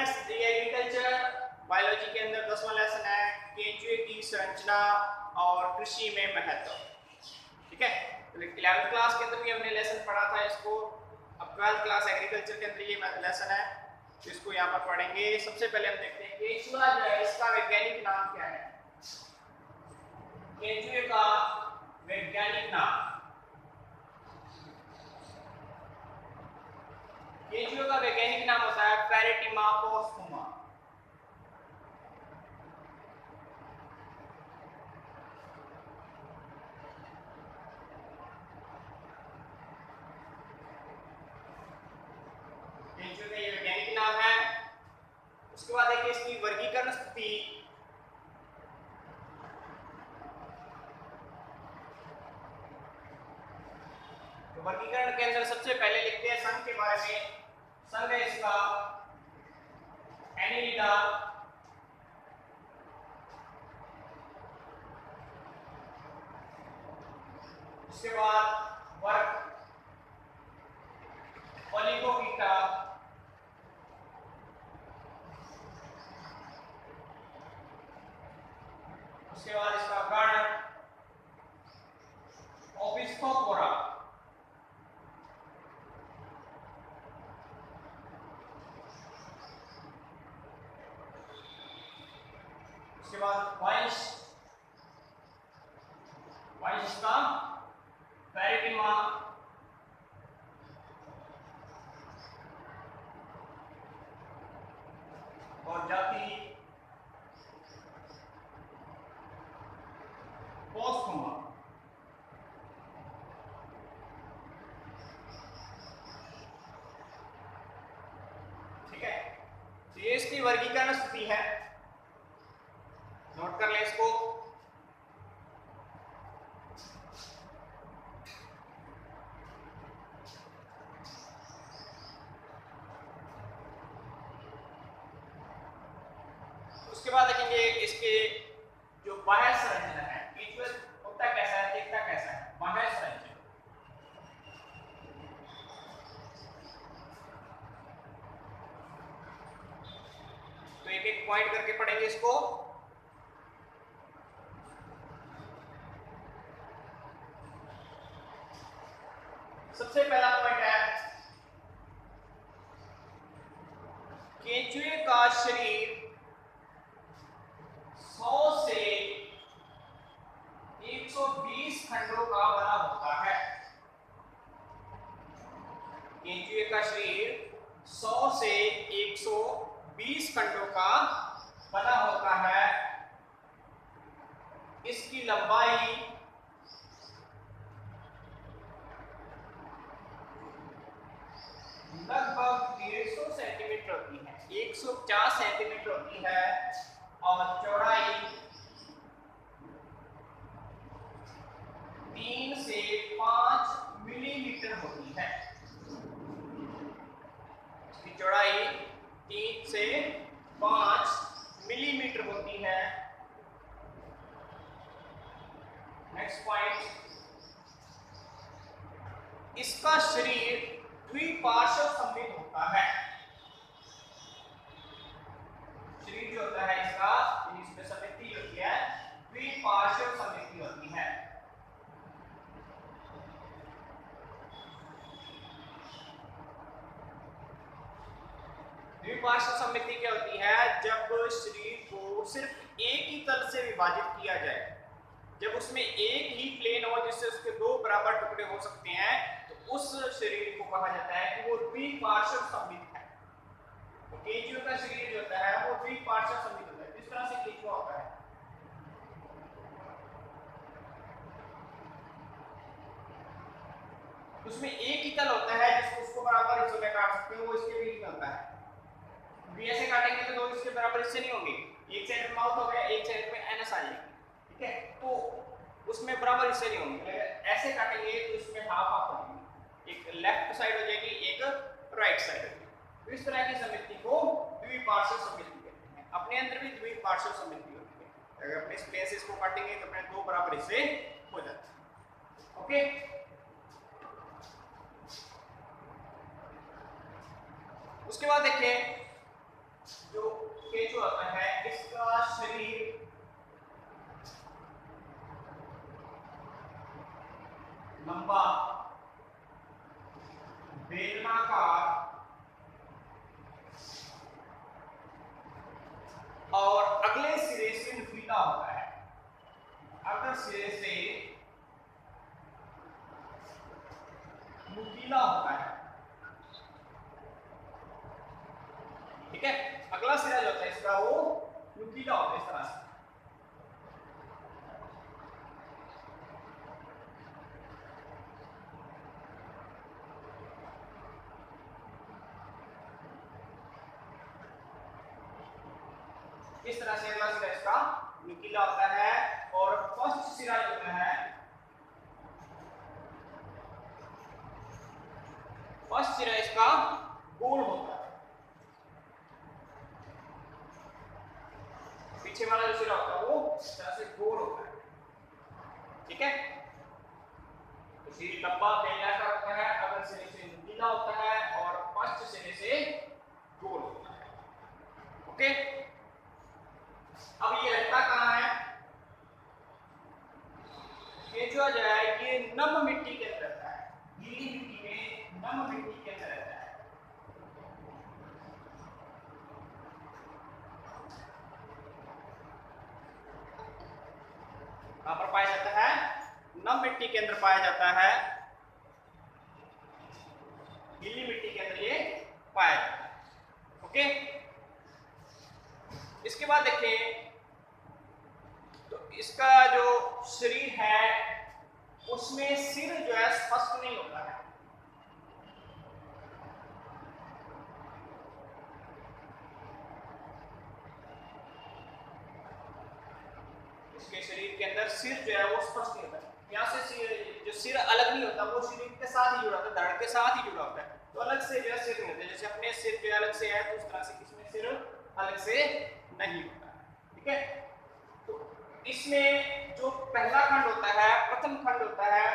Students, ये agriculture biology के अंदर 10वां लेसन है, केंचुए की संरचना और कृषि में महत्व। ठीक है, तो 11th क्लास के अंदर भी हमने लेसन पढ़ा था इसको। अब 12th क्लास एग्रीकल्चर के अंदर ये लेसन है, तो इसको यहाँ पर पढ़ेंगे। सबसे पहले हम देखते हैं केंचुआ जो है इसका वैज्ञानिक नाम क्या है। केंचुए का वैज्ञानिक नाम, केंचुए का वैज्ञानिक नाम होता है पैरेटिमा पोस्टुमा। केंचुए का ये वैज्ञानिक नाम है। उसके बाद देखिए इसकी वर्गीकरण स्थिति। तो वर्गीकरण के अंदर सबसे पहले लिखते हैं संघ के बारे में। संघ है इसका एनिलिडा। उसके बाद वर्ग ओलिगोकीटा। उसके बाद इसका गण ओबिस्कोपोरा। उसके बाद वंश, वंश का पैरेटिमा। और जाति पोस्टुमा। ठीक है, तो ये इसकी वर्गीकरण स्थिति है, नोट कर लें इसको। उसके बाद देखेंगे इसके जो बाह्य संरचना है, केंचुआ होता कैसा है, दिखता कैसा है, बाह्य संरचना। तो एक एक पॉइंट करके पढ़ेंगे इसको। सबसे पहला पॉइंट है केंचुए का शरीर 100 से 120 खंडों का बना होता है। केंचुए का शरीर 100 से 120 खंडों का बना होता है। इसकी लंबाई लगभग 150 सेंटीमीटर होती है, 150 सेंटीमीटर होती है। और चौड़ाई 3 से 5 मिलीमीटर होती है। इसकी चौड़ाई 3 से 5 मिलीमीटर होती है। नेक्स्ट पॉइंट, इसका शरीर द्विपार्श्व सममित होता है। शरीर जो होता है इसका, इसमें सममिति होती है, द्विपार्श्व सममिति होती है। द्विपार्श्व सममिति क्या होती है? जब शरीर को सिर्फ एक ही तल से विभाजित किया जाए, जब उसमें एक ही प्लेन हो जिससे उसके दो बराबर टुकड़े हो सकते हैं, तो उस शरीर को कहा जाता है कि वो द्विपार्श्व सममित है। तो केंचुए का शरीर जो होता है वो द्विपार्श्व सममित होता है। किस तरह से केंचुआ होता है? उसमें एक ही तल होता है जिसको उसको बराबर हिस्सों में काट सकते हो, वो इसके बीच में होता है। भी ऐसे काटेंगे तो दो इसके बराबर हिस्से नहीं होंगे, एक साइड में माउथ हो गया, एक साइड में एनस आ जाएगी। ठीक है, तो उसमें बराबर हिस्से नहीं होंगे। ऐसे काटेंगे तो इसमें हाफ हाफ होंगे, एक लेफ्ट साइड हो जाएगी, एक राइट साइड हो जाएगी। तो इस तरह की समिति को द्विपार्श्व समिति कहते हैं। अपने अंदर भी द्विपार्श्व समिति होती है। अगर अपने इस प्लेन से इसको काटेंगे तो अपने दो बराबर हिस्से हो जाते हैं। ओके, उसके बाद देखिए जो केंचुआ होता है इसका शरीर लंबा, बेलनाकार और अगले सिरे से नुकीला होता है। अगले सिरे से नुकीला होता है, ठीक है। अगला सिरा जो होता है इसका वो नुकीला होता है इस तरह से। इस तरह से अगला सिरा इसका नुकीला होता है। और फर्स्ट सिरा जो होता है, फर्स्ट सिरा इसका गोल होता है। पीछे वाला जो सिरा होता है वो इस तरह से गोल होता है, ठीक है। तो सिर लंबा बेलनाकार होता है, अगले सिरे से नुकीला होता है और फर्स्ट सिरे से गोल होता है, ओके। अब ये रहता कहाँ है? केंचुआ जो है ये नम मिट्टी के अंदर रहता है, गीली मिट्टी में नम मिट्टी के अंदर रहता है। कहां पर पाया जाता है? नम मिट्टी के अंदर पाया जाता है, गीली मिट्टी के अंदर ये पाया जाता है, ओके। इसके बाद देखें तो इसका जो शरीर है उसमें सिर जो है स्पष्ट नहीं होता है। इसके शरीर के अंदर सिर जो है वो स्पष्ट नहीं होता है। यहाँ से सिर, जो सिर अलग नहीं होता, वो शरीर के साथ ही जुड़ा होता है, धड़ के साथ ही जुड़ा होता है। तो अलग से जो है सिर नहीं होता। जैसे अपने सिर जो अलग से है तो उस तरह से इसमें सिर अलग से नहीं होता, ठीक है। तो इसमें जो पहला खंड होता है, प्रथम खंड होता है,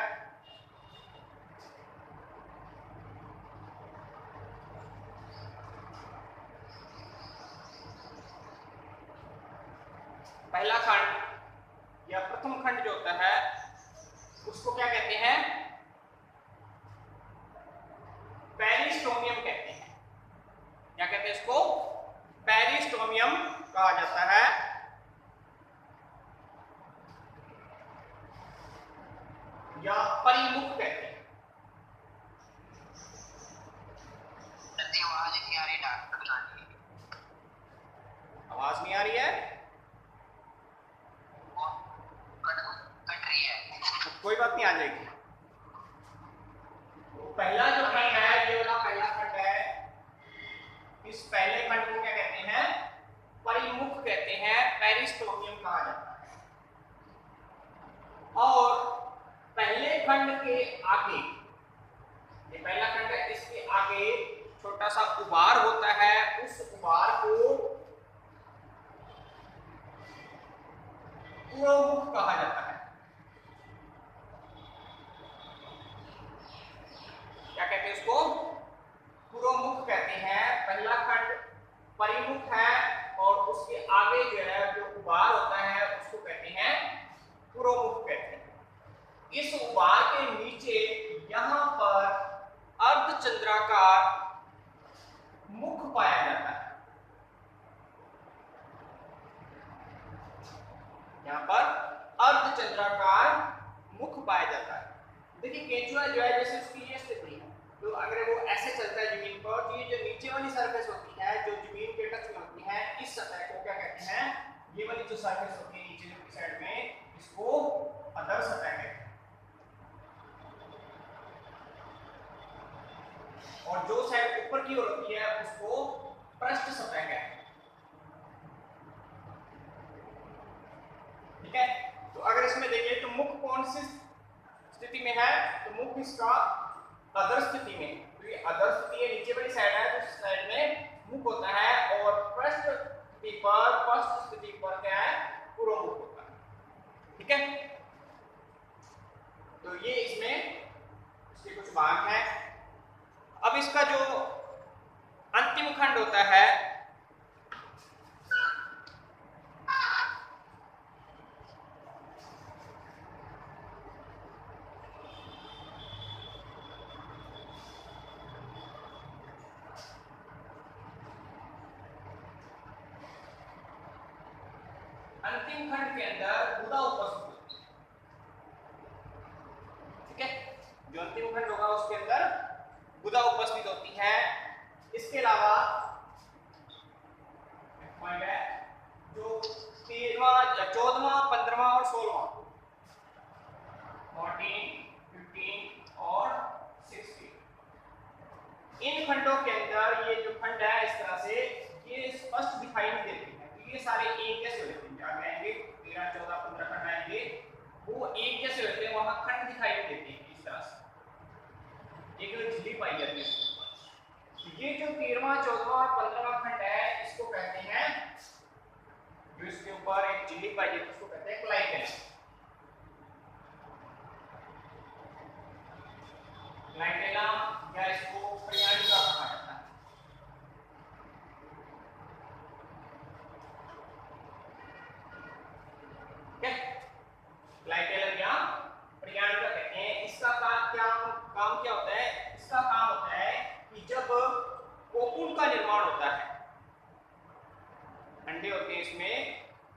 पहला खंड या प्रथम खंड जो होता है उसको क्या कहते हैं? पेरिस्टोमियम कहते हैं। क्या कहते हैं इसको? पेरिस्टोमियम कहा जाता है। या परिमुख कहते हैं। आवाज नहीं आ रही डॉक्टर, आवाज नहीं आ रही है? कट रही है। कोई बात नहीं, आ जाएगी। तो पहला जो खंड है ये वाला पहला खंड है। इस पहले खंड को क्या कहते हैं? परिमुख कहते हैं, पेरिस्टोमियम कहा जाता है। और पहले खंड के आगे, ये पहला खंड है, इसके आगे छोटा सा उबार होता है। उस उबार को पुरोमुख कहा जाता है। क्या कहते हैं इसको? पुरोमुख कहते हैं। पहला खंड परिमुख है और उसके आगे जो है जो उबार होता है उसको कहते हैं पुरोमुख कहते हैं। इस उबार के नीचे यहां पर अर्धचंद्राकार मुख पाया जाता है। यहां पर अर्धचंद्राकार मुख पाया जाता है। देखिए केंचुआ जो है जैसे उसकी ये स्थिति है, तो अगर वो ऐसे चलता है जमीन पर, तो ये जो नीचे वाली सरफेस होती है जो जमीन के टच में होती है, इस सतह को क्या कहते हैं? ये वाली जो सरफेस होती है नीचे की साइड में, इसको अधर सतह कहते हैं। और जो साइड ऊपर की ओर होती है उसको पृष्ठ सतह कहते हैं, ठीक है। तो अगर इसमें देखिए तो मुख कौन सी स्थिति में है? तो मुख इसका अधर स्थिति में, तो ये अधर स्थिति है, नीचे वाली साइड है, तो इस साइड में मुख होता है। और पृष्ठ स्थिति पर, फर्स्ट स्थिति पर क्या है? पुरोमुख होता है, ठीक है। तो ये इसमें इसके कुछ भाग हैं। अब इसका जो अंतिम खंड होता है अंतिम खंड के अंदर गुदा उपस्थित होती है। ठीक है, जो अंतिम खंड होगा उसके अंदर गुदा उपस्थित होती है। इसके अलावा पॉइंट है जो 13वां 14वां 15वां और 16वां 14 15 और 16 इन खंडों के अंदर ये जो खंड है इस तरह से ये स्पष्ट दिखाई नहीं देते हैं, तो ये सारे एक जैसे होते हैं। जहाँ आएंगे 13 14 15 खंड आएंगे वो एक जैसे होते हैं, वहां खंड दिखाई नहीं देते हैं इस तरह से, एक झिल्ली पाई जाती है। ये जो 13वां 14वां और 15वां खंड है इसको कहते हैं, जो इसके ऊपर एक झिल्ली पाई जाती है उसको कहते हैं क्लाइकेलम। क्लाइकेलम या इसको परियाणिका कहा जाता है। ठीक है, क्लाइकेलम या परियाणिका कहते हैं। इसका काम क्या होता है? इसका काम होता है कि जब कोकून का निर्माण होता है, अंडे होते हैं इसमें,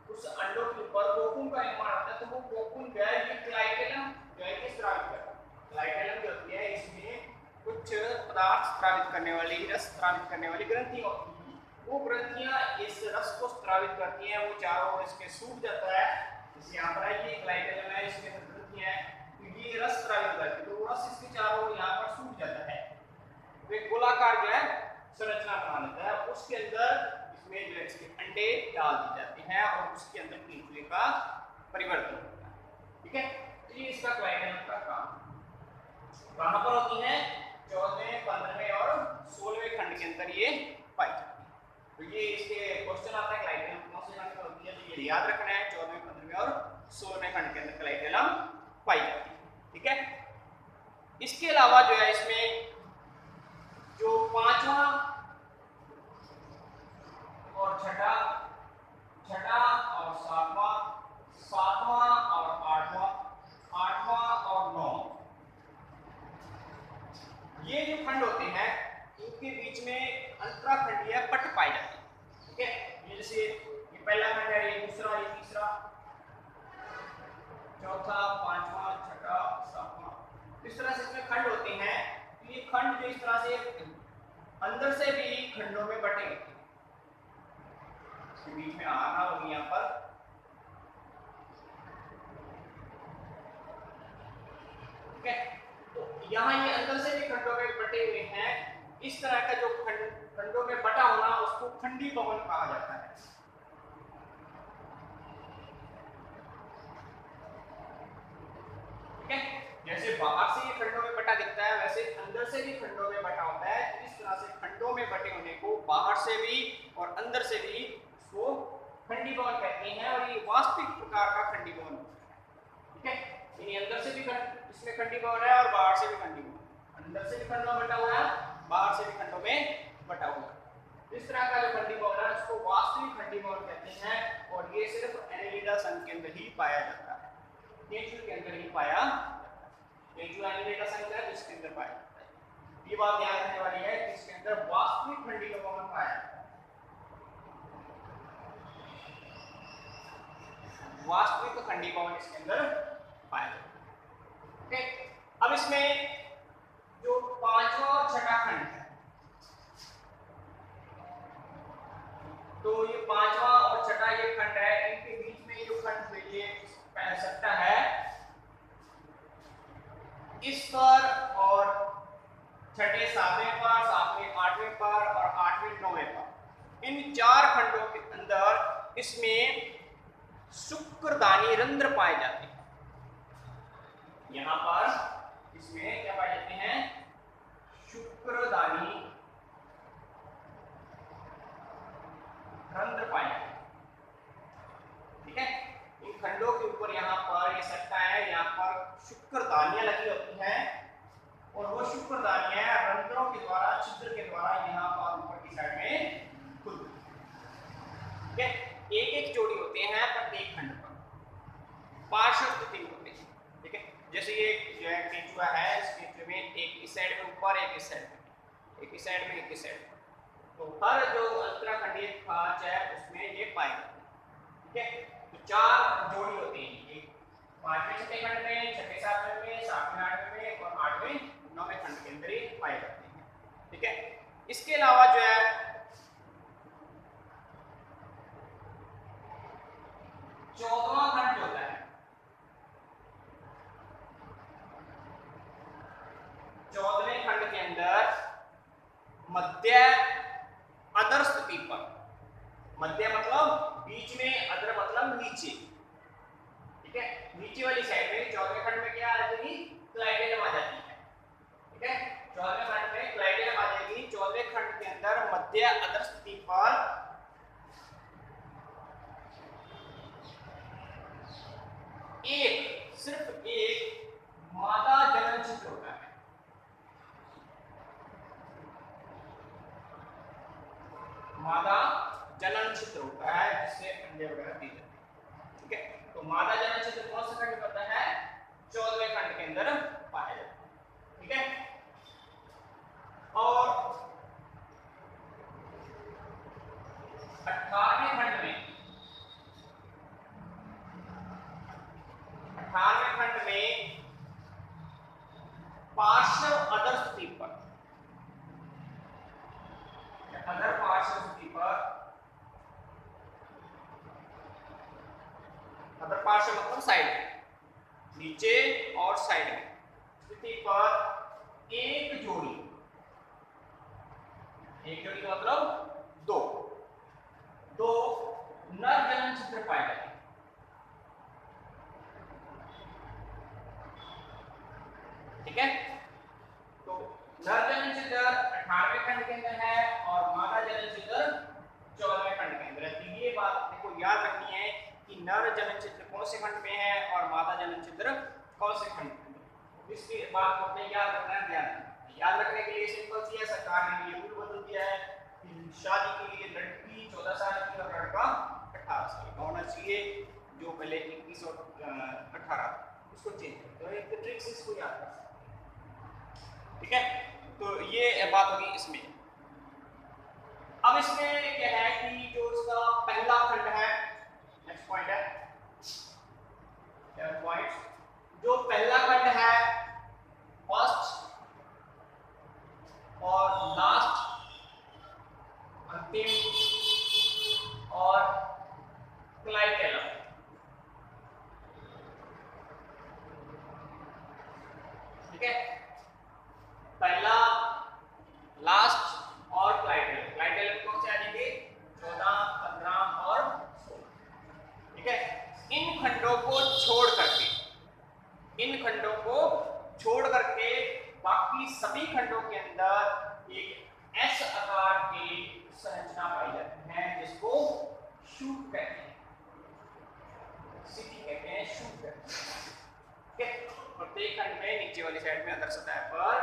उस अंडों के ऊपर कोकून का निर्माण होता है, तो वो कोकून जो है ये क्लाइकेलम जो है ये स्रावित करता है। क्लाइकेलम जो होती है इसमें कुछ पदार्थ स्रावित करने वाली, रस स्रावित करने वाली ग्रंथियां होती हैं। वो ग्रंथियां इस रस को स्रावित करती हैं, वो चारों ओर इसके सूख जाता है। जैसे यहाँ पर है ये क्लाइकेलम है, इसके अंदर ग्रंथियां हैं, तो ये रस स्रावित करती है, तो वो रस इसके चारों ओर यहाँ पर सूख जाता है, तो एक गोलाकार जो है संरचना बना लेता है। उसके अंदर इसमें जो है इसके अंडे डाल दिए जाते हैं और उसके अंदर केंचुए का परिवर्तन होता है। ठीक है, तो ये इसका क्लाइकेलम का काम कहां पर होती है? 14वें 15वें और 16वें खंड के अंदर ये पाई जाती है। तो ये इसके क्वेश्चन आता है क्लाइकेलम कौन से खंड में होती है, तो ये याद रखना है 14वें 15वें और 16वें खंड के अंदर क्लाइकेलम पाई जाती है। ठीक है, इसके अलावा जो है इसमें जो 5वां और छठा और 7वां और 8वां और 9 ये जो खंड होते हैं इनके बीच में अंतराखंडीय पट पाए जाते हैं। ठीक है, ये जैसे ये पहला खंड है, ये दूसरा, ये तीसरा, चौथा, 5वां, छठा, 7वां, इस तरह से इसमें खंड होते हैं। तो ये खंड जो इस तरह से अंदर से भी खंडों में बटे होते हैं। इसके बीच में आना होगी यहाँ पर, ठीक है, तो यहाँ ये अंदर से भी खंडों में बटे हुए हैं। इस तरह का जो खंडों में बटा होना उसको खंडी भवन कहा जाता है। ठीक है, जैसे बाहर से ये खंडों में बटा दिखता है वैसे अंदर से भी खंडों में बटा होता है। इस तरह से खंडों में बटे होने को बाहर से भी और अंदर से भी इसको खंडी भवन कहते हैं, और ये वास्तविक प्रकार का खंडी भवन होता है। ठीक है, यानी अंदर से भी इसमें खंडी भवन है और बाहर से भी खंडी भवन, अंदर से भी खंडों में बटा हुआ है, बाहर से भी खंडों में बटा हुआ है। इस तरह का जो खंडी भवन है उसको वास्तविक खंडी भवन कहते हैं, और ये सिर्फ एनेलिडा संघ के अंदर ही पाया जाता है, केंचुए के अंदर ही पाया जाता है। केंचुआ एनेलिडा संघ है जिसके अंदर पाया जाता है। ये बात ध्यान रखने वाली है कि इसके अंदर वास्तविक खंडी भवन पाया जाता है, वास्तविक खंडी भवन इसके अंदर पाया जाता है। ठीक, अब इसमें जो 5वां और छठा खंड है, तो ये 5वां और छठा ये खंड है, इनके बीच में जो खंड ये सट्टा है, इस पर और छठे 7वें पर, 7वें 8वें पर और 8वें 9वें पर, इन 4 खंडों के अंदर इसमें शुक्रदानी रंध्र पाए जाते हैं। यहां पर इसमें क्या पाए जाते हैं? शुक्रदानी रंध्र पाए जाते हैं। ठीक है, इन खंडों के ऊपर यहाँ पर ये सट्टा है, यहाँ पर शुक्रदानियां लगी होती हैं, और वो शुक्रदानियां रंध्रों के द्वारा, छिद्र के द्वारा यहाँ पर ऊपर की साइड में खुलती हैं। ठीक है, एक एक जोड़ी होते हैं प्रत्येक खंड पर, पार्श्व स्थिति में होते हैं। ठीक है, जैसे ये जो है केंचुआ है, इस केंचुए में एक इस साइड में ऊपर, एक इस साइड में, एक इस साइड में, एक इस साइड में, तो हर जो अंतराखंडीय खांच है उसमें ये पाए जाते हैं। ठीक है, तो 4 जोड़ी होते हैं, एक 5वें छठे खंड में, छठे सातवें में, 7वें आठवें में और 8वें 9वें खंड के अंदर ये पाए जाते हैं। ठीक है, इसके अलावा जो है 14वां खंड जो होता है, 14वें खंड के अंदर मध्य अधर स्थिति पर, मध्य मतलब बीच में, अधर मतलब नीचे। ठीक है, नीचे वाली साइड में 14वें खंड में क्या आ जाएगी, क्लाइटेलम आ जाती है। ठीक है, 14वें खंड में क्लाइटेलम आ जाएगी। 14वें खंड के अंदर मध्य अधर स्थिति पर एक, सिर्फ एक मादा जनन छिद्र होता है। मादा जनन छिद्र होता है जिससे अंडे वगैरह दी जाती है। ठीक है, तो मादा जनन छिद्र कौन सा खंड करता है, 14वें खंड के अंदर पाया जाता है। ठीक है, और 18वें खंड में, 18वें खंड में पार्श्व अधर स्थिति पर, अधर पार्श्व स्थिति पर, अधर पार्श्व मतलब साइड, नीचे और साइड में स्थिति पर एक जोड़ी, एक जोड़ी का मतलब दो नर जनन छिद्र पाए जाते हैं। ठीक है, तो नर जनन छिद्र 18वें खंड के अंदर है और मादा जनन छिद्र 14वें खंड के अंदर है। तो ये बात देखो याद रखनी है कि नर जनन छिद्र कौन से खंड में है और मादा जनन छिद्र कौन से खंड में है। इसकी बात को अपने याद रखना है, ध्यान याद रखने के लिए सिंपल सी है, सरकार ने ये रूल बदल दिया है कि शादी के लिए लड़की 14 साल की और लड़का 18 साल का होना चाहिए, जो पहले 21 और 18 उसको चेंज कर दो। एक ट्रिक्स इसको याद कर सकते हैं। ठीक है, तो ये बात होगी इसमें। अब इसमें क्या है कि जो इसका पहला खंड है, नेक्स्ट पॉइंट है, जो पहला खंड है फर्स्ट और लास्ट, अंतिम और क्लाइटेलम। ठीक है, पहला, लास्ट और क्लाइटेलम। क्लाइटेलम कौन से आ जाएंगे, 14, 15 और 16। ठीक है, इन खंडों को छोड़ करके, इन खंडों को छोड़ करके बाकी सभी खंडों के अंदर एक एस आकार की संरचना पाई जाती है जिसको शूट कहते हैं, सिटी कहते हैं, शूट कहते हैं। ठीक है, प्रत्येक खंड में नीचे वाली साइड में अधर सतह पर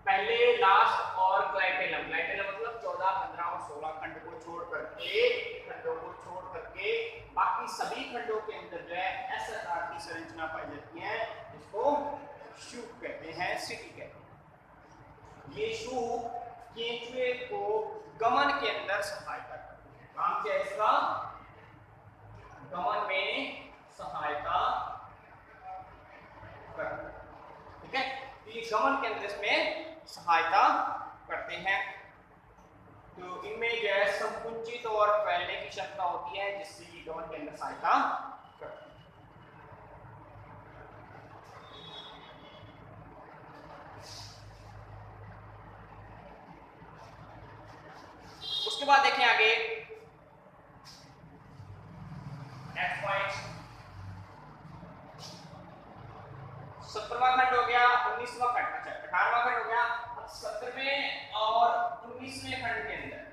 पहले, लास्ट और क्लाइटेलम, क्लाइटेलम मतलब 14, 15 और 16 खंड को छोड़ करके, खंडों को छोड़ करके बाकी सभी खंडों के अंदर जो है एस आकार की संरचना पाई जाती है जिसको शूट कहते हैं, सिटी कहते हैं। ये शूट केंचुए को गमन के अंदर सहायता करती है। काम क्या है इसका, गमन में सहायता करती है। ठीक है, तो ये गमन के अंदर इसमें सहायता करते हैं। तो इनमें जो है संकुचित और फैलने की क्षमता होती है जिससे ये गमन के अंदर सहायता करते हैं। उसके बाद देखें आगे, नेक्स्ट पॉइंट 17वां खंड हो गया, 19वां खंड, अच्छा 18वां खंड हो गया। अब 17वें और 19वें खंड के अंदर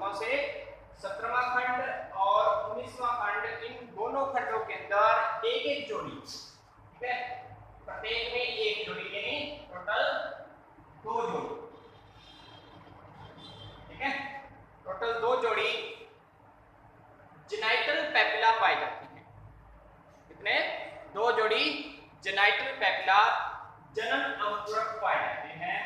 कौन से, 17वां खंड और 19वां खंड, इन दोनों खंडों के अंदर एक एक जोड़ी। ठीक है, प्रत्येक में एक जोड़ी यानी टोटल 2 जोड़ी। ठीक है, टोटल 2 जोड़ी जेनाइटल पेपिला पाई जाती है। कितने, 2 जोड़ी जेनाइटल पेपिला, जनन अंकुरक पाए जाते हैं।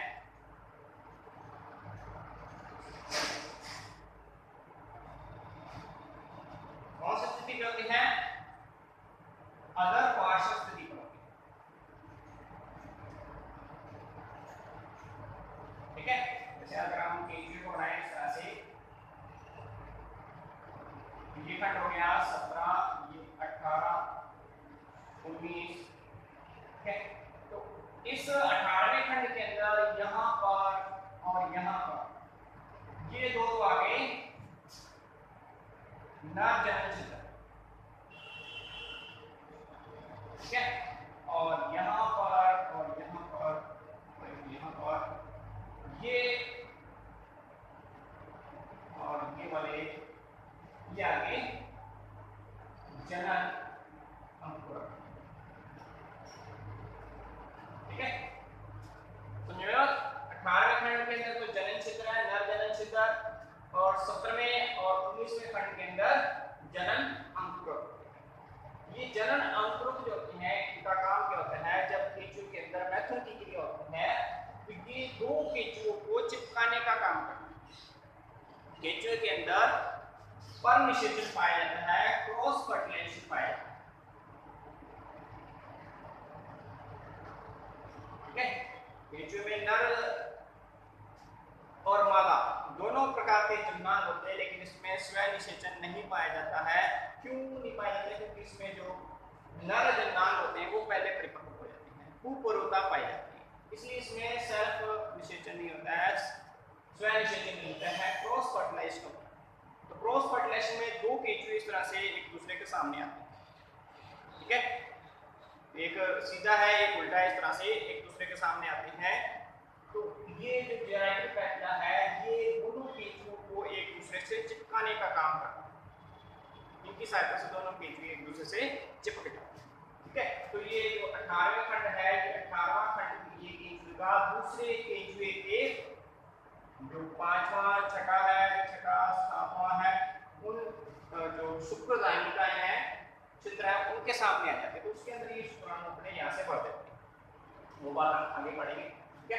जैसे अगर हम केंचुए को बनाए इस तरह से, ये खंड हो गया 17, ये 18, 19, ठीक है। तो इस 18वें खंड के अंदर यहाँ पर और यहाँ पर ये दो आ गए नर जनन छिद्र, ठीक है। और यहाँ पर और यहाँ पर ये और ये वाले ये आगे जनन अंकुर, ठीक है। समझ में? 18वें खंड के अंदर तो जनन छिद्र है, नर जनन छिद्र, और 17वें और 19वें खंड के अंदर जनन अंकुर। ये जनन अंकुर जो होते हैं इनका काम क्या होता है, जब केंचुए के अंदर मैथुन की क्रिया होती है तो ये दो केंचुओं को चिपकाने का काम करते हैं। केंचुए के अंदर पर निषेचन पाया जाता है, क्रॉस फर्टिलाइजेशन पाया जाता है, ठीक है। केंचुए में नर और मादा दोनों प्रकार के जन्मांग होते हैं, लेकिन इसमें स्वयं निषेचन नहीं पाया जाता है। क्यों नहीं पाया जाता है? क्योंकि इसमें जो नर जन्मांग होते हैं वो पहले परिपक्व हो जाते हैं, कुपूर्वता पाई जाती है, इसलिए इसमें सेल्फ निषेचन नहीं होता है, स्वयं निषेचन नहीं होता है, क्रॉस फर्टिलाइजेशन होता है। तो क्रॉस फर्टिलाइजेशन में दो केंचुए इस तरह से एक दूसरे के सामने आते हैं, ठीक है। एक सीधा है, एक उल्टा, इस तरह से एक दूसरे के सामने आते हैं। तो ये जो जेराइटल पैटला है ये दोनों केंचुओं को एक दूसरे से चिपकाने का काम करता है, इनकी सहायता से दोनों केंचुए एक दूसरे से चिपक जाते हैं, ठीक है। तो ये जो 18वां खंड है, ये 18वां खंड ये केंचुए का दूसरे केंचुए के जो 5वां, 6ठा है, 6ठा, 7वां है, उन जो शुक्रदायिकाएं हैं, छिद्र है, उनके सामने आ जाते हैं। तो उसके अंदर ये शुक्राणु अपने यहाँ से बढ़ जाते हैं, वो बात हम आगे पढ़ेंगे, ठीक है।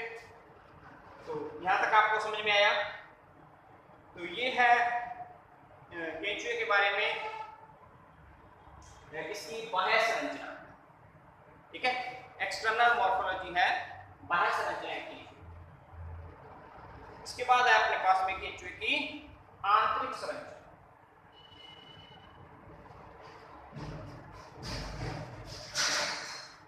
तो यहाँ तक आपको समझ में आया? तो ये है केंचुए के बारे में इसकी बाह्य संरचना, ठीक है। एक्सटर्नल मॉर्फोलॉजी है, बाह्य संरचना की। इसके बाद है अपने पास में केंचुए की आंतरिक संरचना।